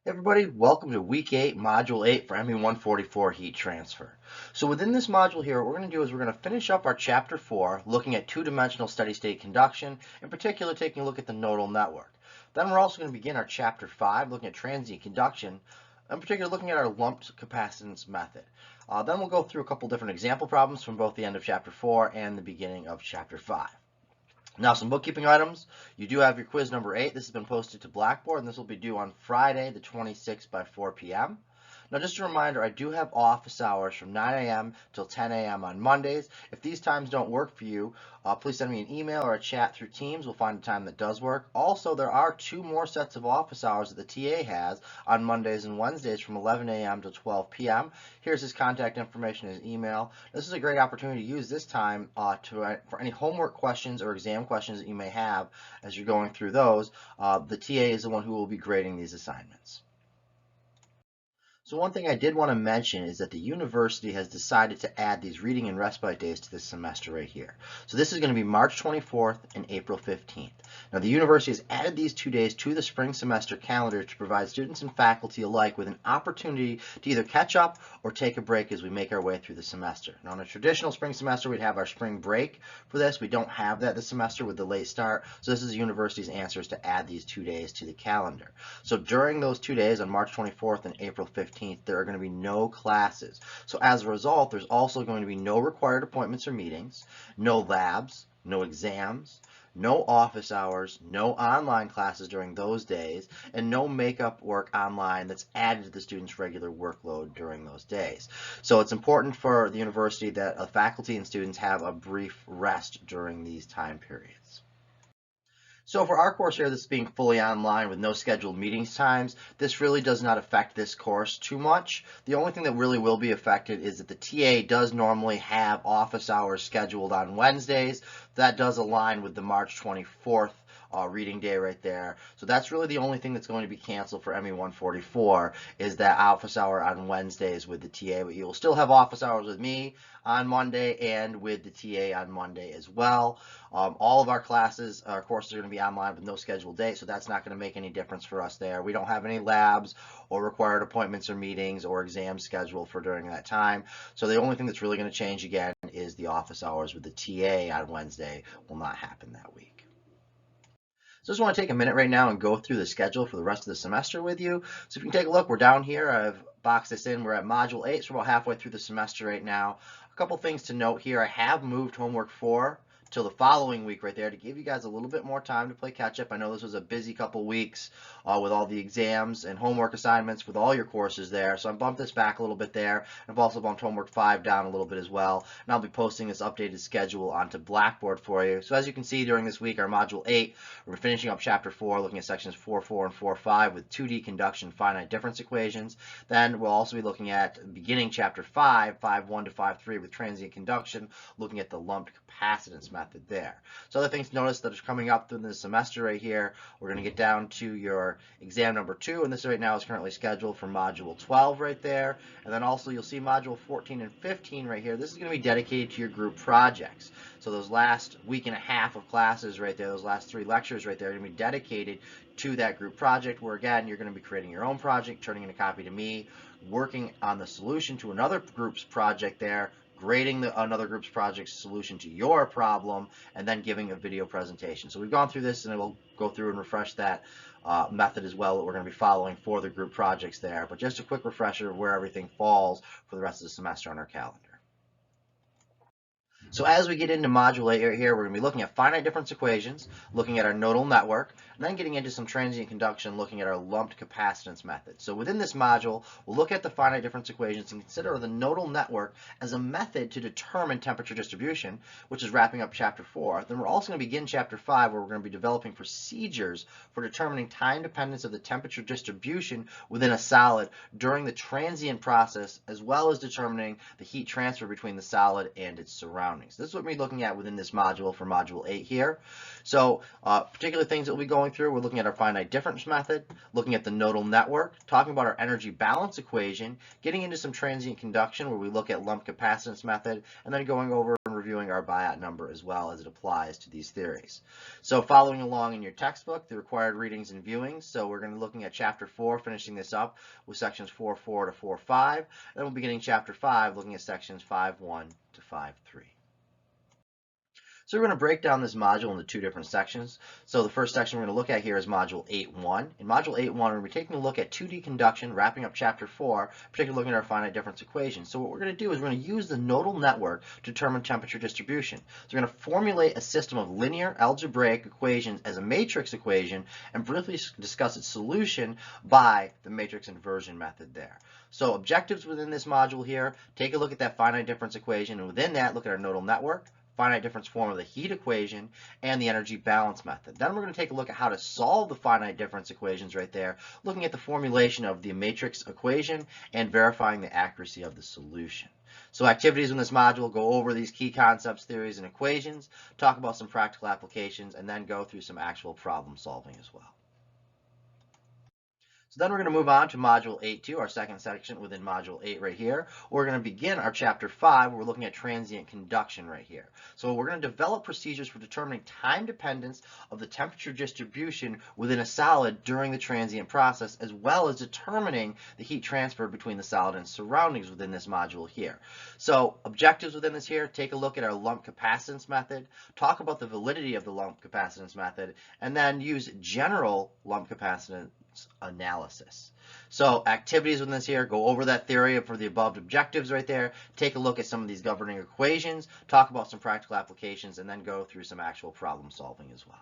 Hey everybody, welcome to week 8, module 8 for ME144 heat transfer. So within this module here, what we're going to do is we're going to finish up our chapter 4, looking at two-dimensional steady-state conduction, in particular taking a look at the nodal network. Then we're also going to begin our chapter 5, looking at transient conduction, in particular looking at our lumped capacitance method. Then we'll go through a couple different example problems from both the end of chapter 4 and the beginning of chapter 5. Now, some bookkeeping items. You do have your quiz number 8. This has been posted to Blackboard, and this will be due on Friday, the 26th by 4 p.m. Now, just a reminder, I do have office hours from 9 a.m. till 10 a.m. on Mondays. If these times don't work for you, please send me an email or a chat through Teams. We'll find a time that does work. Also, there are 2 more sets of office hours that the TA has on Mondays and Wednesdays from 11 a.m. to 12 p.m. Here's his contact information, his email. This is a great opportunity to use this time for any homework questions or exam questions that you may have as you're going through those. The TA is the one who will be grading these assignments. So one thing I did want to mention is that the university has decided to add these reading and respite days to this semester right here. So this is going to be March 24th and April 15th. Now the university has added these 2 days to the spring semester calendar to provide students and faculty alike with an opportunity to either catch up or take a break as we make our way through the semester. Now in a traditional spring semester, we'd have our spring break for this. We don't have that this semester with the late start. So this is the university's answers to add these 2 days to the calendar. So during those 2 days on March 24th and April 15th, there are going to be no classes. So as a result, there's also going to be no required appointments or meetings, no labs, no exams, no office hours, no online classes during those days, and no makeup work online that's added to the students' regular workload during those days. So it's important for the university that faculty and students have a brief rest during these time periods. So for our course here, this being fully online with no scheduled meetings times, this really does not affect this course too much. The only thing that really will be affected is that the TA does normally have office hours scheduled on Wednesdays. That does align with the March 24th reading day right there. So that's really the only thing that's going to be canceled for ME144 is that office hour on Wednesdays with the TA, but you will still have office hours with me on Monday and with the TA on Monday as well. All of our classes, our courses are going to be online with no scheduled date, so that's not going to make any difference for us there. We don't have any labs or required appointments or meetings or exams scheduled for during that time. So the only thing that's really going to change again is the office hours with the TA on Wednesday will not happen that week. So I just want to take a minute right now and go through the schedule for the rest of the semester with you. So if you can take a look, we're down here. I've boxed this in. We're at module 8, so we're about halfway through the semester right now. A couple things to note here. I have moved homework 4 till the following week right there to give you guys a little bit more time to play catch up. I know this was a busy couple weeks with all the exams and homework assignments with all your courses there. So I bumped this back a little bit there. I've also bumped homework 5 down a little bit as well. And I'll be posting this updated schedule onto Blackboard for you. So as you can see during this week, our module 8, we're finishing up chapter 4, looking at sections 4.4 and 4.5 with 2D conduction finite difference equations. Then we'll also be looking at beginning chapter 5, 5.1 to 5.3 with transient conduction, looking at the lumped capacitance method there. So other things to notice that are coming up through the semester right here, we're going to get down to your exam number 2, and this right now is currently scheduled for module 12 right there. And then also you'll see module 14 and 15 right here. This is going to be dedicated to your group projects. So those last week and a half of classes right there, those last 3 lectures right there are going to be dedicated to that group project where, again, you're going to be creating your own project, turning in a copy to me, working on the solution to another group's project there, grading another group's project solution to your problem, and then giving a video presentation. So we've gone through this, and we'll go through and refresh that method as well that we're going to be following for the group projects there. But just a quick refresher of where everything falls for the rest of the semester on our calendar. So as we get into module 8 right here, we're going to be looking at finite difference equations, looking at our nodal network, and then getting into some transient conduction, looking at our lumped capacitance method. So within this module, we'll look at the finite difference equations and consider the nodal network as a method to determine temperature distribution, which is wrapping up chapter 4. Then we're also going to begin chapter 5, where we're going to be developing procedures for determining time dependence of the temperature distribution within a solid during the transient process, as well as determining the heat transfer between the solid and its surroundings. This is what we're looking at within this module for module 8 here. So particular things that we'll be going through, we're looking at our finite difference method, looking at the nodal network, talking about our energy balance equation, getting into some transient conduction where we look at lumped capacitance method, and then going over and reviewing our Biot number as well as it applies to these theories. So following along in your textbook, the required readings and viewings. So we're going to be looking at Chapter 4, finishing this up with sections 4.4 to 4.5. And then we'll be getting Chapter 5, looking at sections 5.1 to 5.3. So we're going to break down this module into two different sections. So the first section we're going to look at here is Module 8.1. In Module 8.1, we're going to be taking a look at 2D conduction, wrapping up Chapter 4, particularly looking at our finite difference equations. So what we're going to do is we're going to use the nodal network to determine temperature distribution. So we're going to formulate a system of linear algebraic equations as a matrix equation and briefly discuss its solution by the matrix inversion method there. So objectives within this module here, take a look at that finite difference equation, and within that, look at our nodal network, finite difference form of the heat equation, and the energy balance method. Then we're going to take a look at how to solve the finite difference equations right there, looking at the formulation of the matrix equation and verifying the accuracy of the solution. So activities in this module go over these key concepts, theories, and equations, talk about some practical applications, and then go through some actual problem solving as well. So then we're going to move on to Module 8.2, our second section within Module 8 right here. We're going to begin our Chapter 5, where we're looking at transient conduction right here. So we're going to develop procedures for determining time dependence of the temperature distribution within a solid during the transient process, as well as determining the heat transfer between the solid and surroundings within this module here. So objectives within this here, take a look at our lump capacitance method, talk about the validity of the lump capacitance method, and then use general lump capacitance analysis. So activities within this here, go over that theory for the above objectives right there, take a look at some of these governing equations, talk about some practical applications, and then go through some actual problem solving as well.